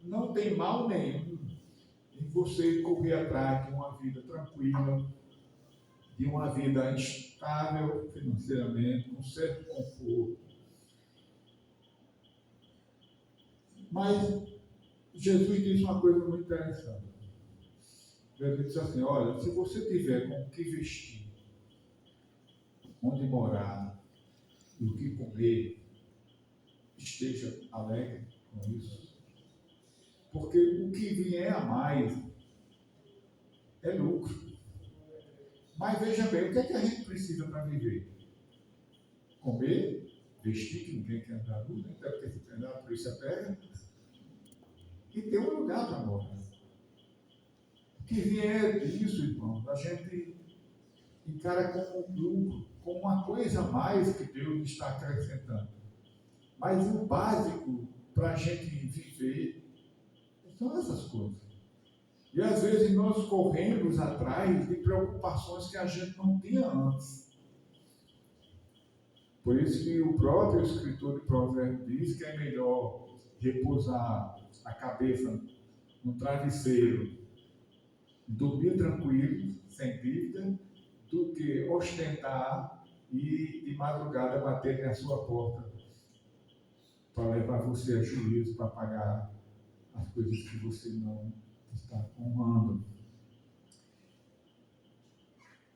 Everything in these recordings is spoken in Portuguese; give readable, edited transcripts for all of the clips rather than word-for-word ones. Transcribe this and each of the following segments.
não tem mal nenhum em você correr atrás de uma vida tranquila, de uma vida estável financeiramente, com certo conforto. Mas Jesus disse uma coisa muito interessante. Jesus disse assim: olha, se você tiver com o que vestir, onde morar e o que comer, esteja alegre com isso. Porque o que vier a mais é lucro. Mas veja bem, o que é que a gente precisa para viver? Comer, vestir, que ninguém quer andar nu, nem deve ter que treinar, a polícia pega, e ter um lugar para morar. O que vier disso, irmão, a gente encara como um lucro, como uma coisa a mais que Deus está acrescentando. Mas o básico para a gente viver são essas coisas. E às vezes nós corremos atrás de preocupações que a gente não tinha antes. Por isso que o próprio escritor de Provérbios diz que é melhor repousar a cabeça no travesseiro, dormir tranquilo, sem dívida, do que ostentar e de madrugada bater na sua porta para levar você a juízo, para pagar as coisas que você não está honrando.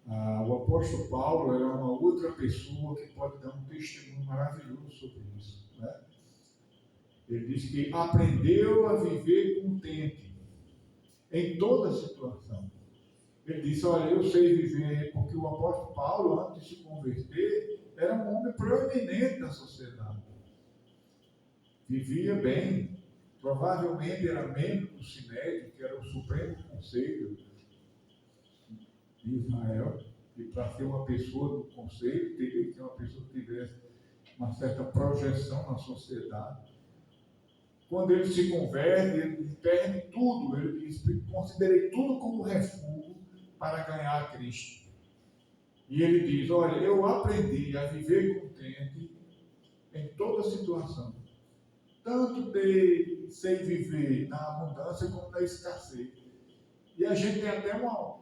O apóstolo Paulo era uma outra pessoa que pode dar um testemunho maravilhoso sobre isso, né? Ele diz que aprendeu a viver contente em toda situação. Ele disse: olha, eu sei viver, porque o apóstolo Paulo, antes de se converter, era um homem proeminente na sociedade. Vivia bem, provavelmente era membro do Sinédrio, que era o Supremo Conselho de Israel, e para ser uma pessoa do conselho, teria que ser uma pessoa que tivesse uma certa projeção na sociedade. Quando ele se converte, ele perde tudo. Ele diz: considerei tudo como refúgio para ganhar a Cristo. E ele diz: olha, eu aprendi a viver contente em toda situação. Tanto sei viver na abundância como na escassez. E a gente tem até um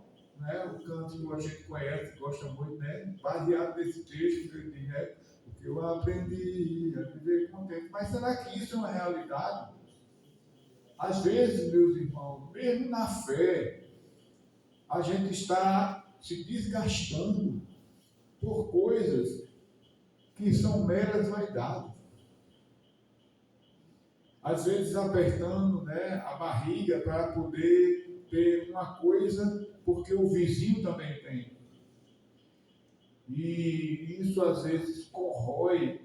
canto que a gente conhece, gosta muito, né? Baseado nesse texto que ele diz, né? Porque eu aprendi a viver contente. Mas será que isso é uma realidade? Às vezes, meus irmãos, mesmo na fé, a gente está se desgastando por coisas que são meras vaidades. Às vezes apertando, né, a barriga para poder ter uma coisa, porque o vizinho também tem. E isso às vezes corrói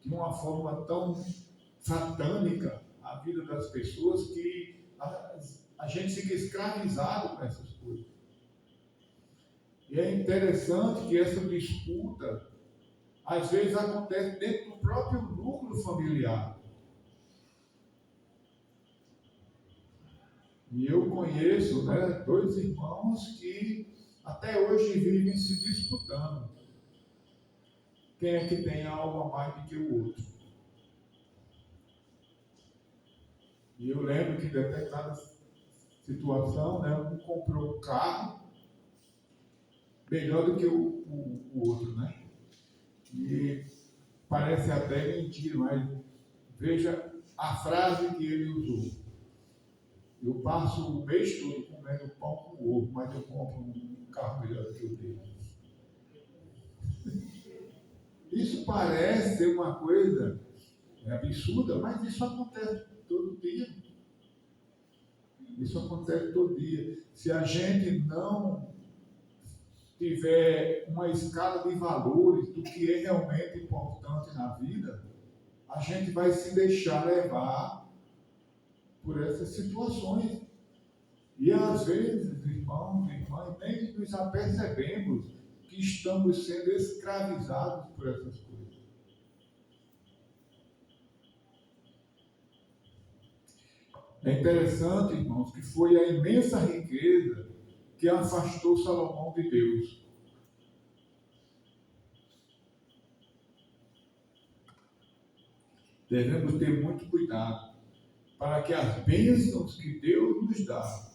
de uma forma tão satânica a vida das pessoas que a gente fica escravizado com essas coisas. E é interessante que essa disputa às vezes acontece dentro do próprio núcleo familiar. E eu conheço, né, 2 irmãos que até hoje vivem se disputando. Quem é que tem algo a mais do que o outro? E eu lembro que em determinada situação, né, um comprou um carro melhor do que o outro, né? E parece até mentira, mas veja a frase que ele usou: eu passo o mês todo comendo pão com ovo, mas eu compro um carro melhor do que o dele. Isso parece ser uma coisa absurda, mas isso acontece todo dia. Isso acontece todo dia. Se a gente não tiver uma escala de valores do que é realmente importante na vida, a gente vai se deixar levar por essas situações. E às vezes, irmãos e irmãs, nem nos apercebemos que estamos sendo escravizados por essas coisas. É interessante, irmãos, que foi a imensa riqueza que afastou Salomão de Deus. Devemos ter muito cuidado para que as bênçãos que Deus nos dá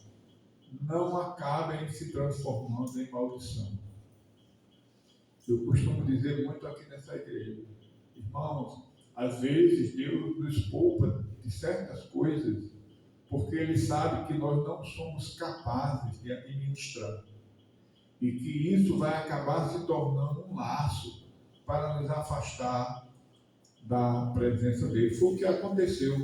não acabem se transformando em maldição. Eu costumo dizer muito aqui nessa igreja, irmãos, às vezes Deus nos poupa de certas coisas, porque Ele sabe que nós não somos capazes de administrar. E que isso vai acabar se tornando um laço para nos afastar da presença dele. Foi o que aconteceu